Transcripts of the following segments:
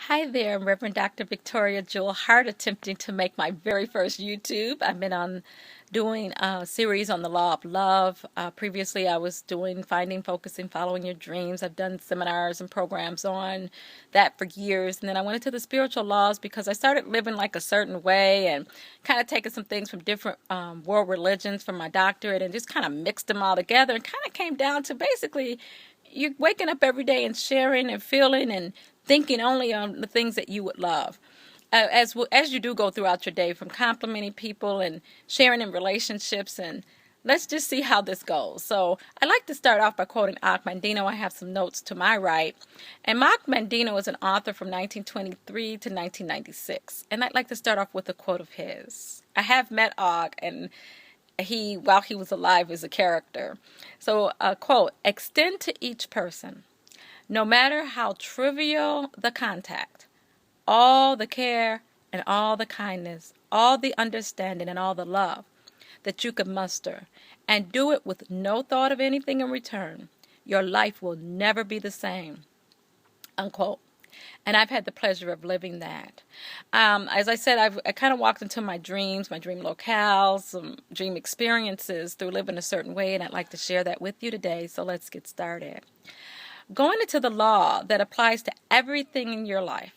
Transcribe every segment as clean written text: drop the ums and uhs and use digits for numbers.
Hi there, I'm Reverend Dr. Victoria Jewel Hart, attempting to make my very first YouTube. I've been on doing a series on the law of love. Previously, I was doing finding, focusing, following your dreams. I've done seminars and programs on that for years. And then I went into the spiritual laws because I started living like a certain way and kind of taking some things from different world religions from my doctorate and just kind of mixed them all together and kind of came down to basically you're waking up every day and sharing and feeling and thinking only on the things that you would love. As you do go throughout your day, from complimenting people and sharing in relationships, and let's just see how this goes. So I like to start off by quoting Og Mandino. I have some notes to my right. And Og Mandino is an author from 1923 to 1996. And I'd like to start off with a quote of his. I have met Og, and while he was alive, is a character. So, quote, extend to each person, no matter how trivial the contact, all the care and all the kindness, all the understanding and all the love that you could muster, and do it with no thought of anything in return. Your life will never be the same, unquote. And I've had the pleasure of living that. As I said, I kind of walked into my dreams, my dream locales, some dream experiences through living a certain way, and I'd like to share that with you today. So let's get started. Going into the law that applies to everything in your life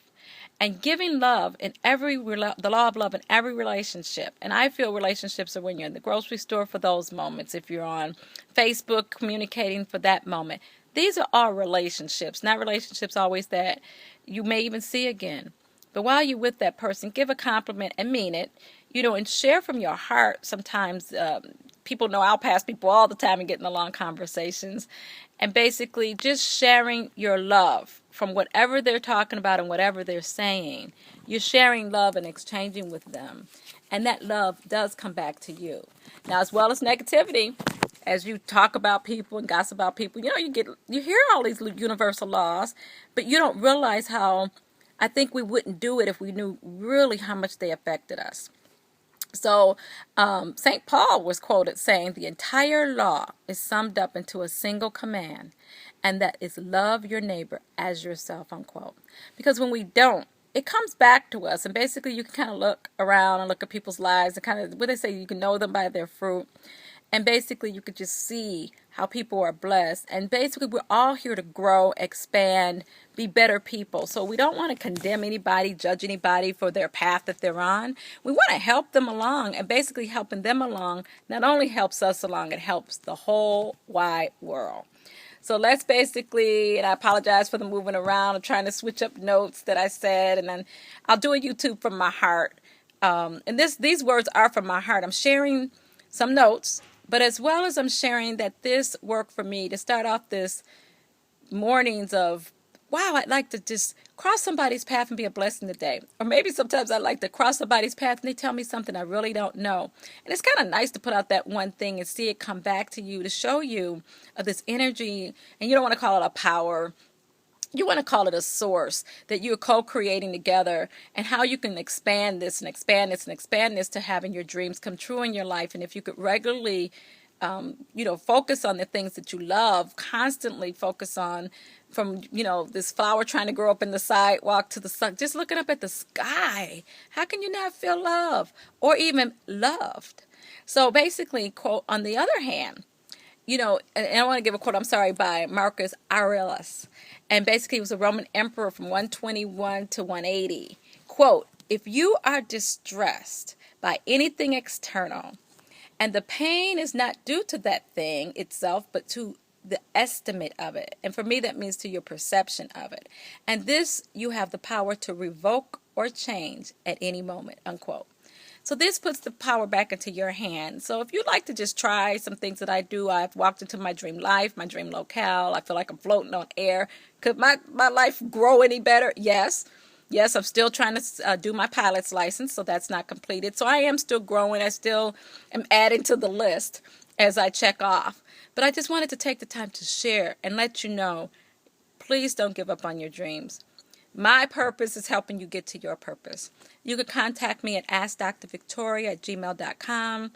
and giving love in the law of love in every relationship. And I feel relationships are when you're in the grocery store for those moments, if you're on Facebook communicating for that moment. These are all relationships, not relationships always that you may even see again. But while you're with that person, give a compliment and mean it, and share from your heart. Sometimes people know I'll pass people all the time and get in the long conversations. And basically just sharing your love from whatever they're talking about and whatever they're saying. You're sharing love and exchanging with them. And that love does come back to you. Now, as well as negativity, as you talk about people and gossip about people, you hear all these universal laws, but you don't realize how I think we wouldn't do it if we knew really how much they affected us. So St. Paul was quoted saying, the entire law is summed up into a single command, and that is love your neighbor as yourself, unquote. Because when we don't, it comes back to us. And basically you can kind of look around and look at people's lives and kind of, what they say, you can know them by their fruit. And basically you could just see how people are blessed. And basically we're all here to grow, expand, be better people. So we don't want to condemn anybody, judge anybody for their path that they're on. We want to help them along, and basically helping them along not only helps us along, it helps the whole wide world. So let's basically, and I apologize for the moving around. I'm trying to switch up notes that I said, and then I'll do a YouTube from my heart. And these words are from my heart. I'm sharing some notes, but as well as I'm sharing that this worked for me to start off this mornings of, wow, I'd like to just cross somebody's path and be a blessing today. Or maybe sometimes I like to cross somebody's path and they tell me something I really don't know. And it's kind of nice to put out that one thing and see it come back to you, to show you this energy. And you don't want to call it a power. You want to call it a source that you're co-creating together, and how you can expand this and expand this and expand this to having your dreams come true in your life. And if you could regularly focus on the things that you love, constantly focus on, from, this flower trying to grow up in the sidewalk to the sun, just looking up at the sky. How can you not feel love or even loved? So basically, quote, on the other hand, and I want to give a quote, by Marcus Aurelius. And basically, he was a Roman emperor from 121 to 180. Quote, if you are distressed by anything external, and the pain is not due to that thing itself, but to the estimate of it. And for me, that means to your perception of it. And this, you have the power to revoke or change at any moment, unquote. So this puts the power back into your hand. So if you'd like to just try some things that I do, I've walked into my dream life, my dream locale. I feel like I'm floating on air. Could my life grow any better? Yes. Yes, I'm still trying to do my pilot's license, so that's not completed. So I am still growing. I still am adding to the list as I check off. But I just wanted to take the time to share and let you know, please don't give up on your dreams. My purpose is helping you get to your purpose. You can contact me at askdrvictoria@gmail.com.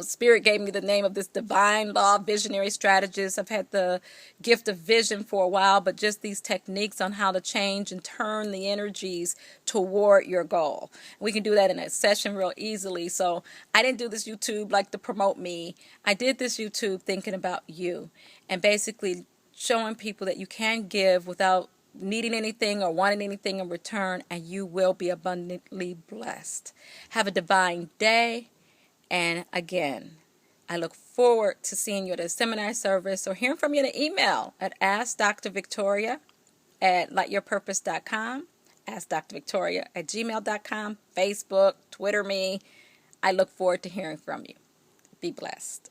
Spirit gave me the name of this divine law visionary strategist. I've had the gift of vision for a while, but just these techniques on how to change and turn the energies toward your goal. We can do that in a session real easily. So I didn't do this YouTube like to promote me. I did this YouTube thinking about you and basically showing people that you can give without needing anything or wanting anything in return, and you will be abundantly blessed. Have a divine day. And again, I look forward to seeing you at a seminar service or hearing from you in an email at askdrvictoria@lightyourpurpose.com, askdrvictoria@gmail.com, Facebook, Twitter me. I look forward to hearing from you. Be blessed.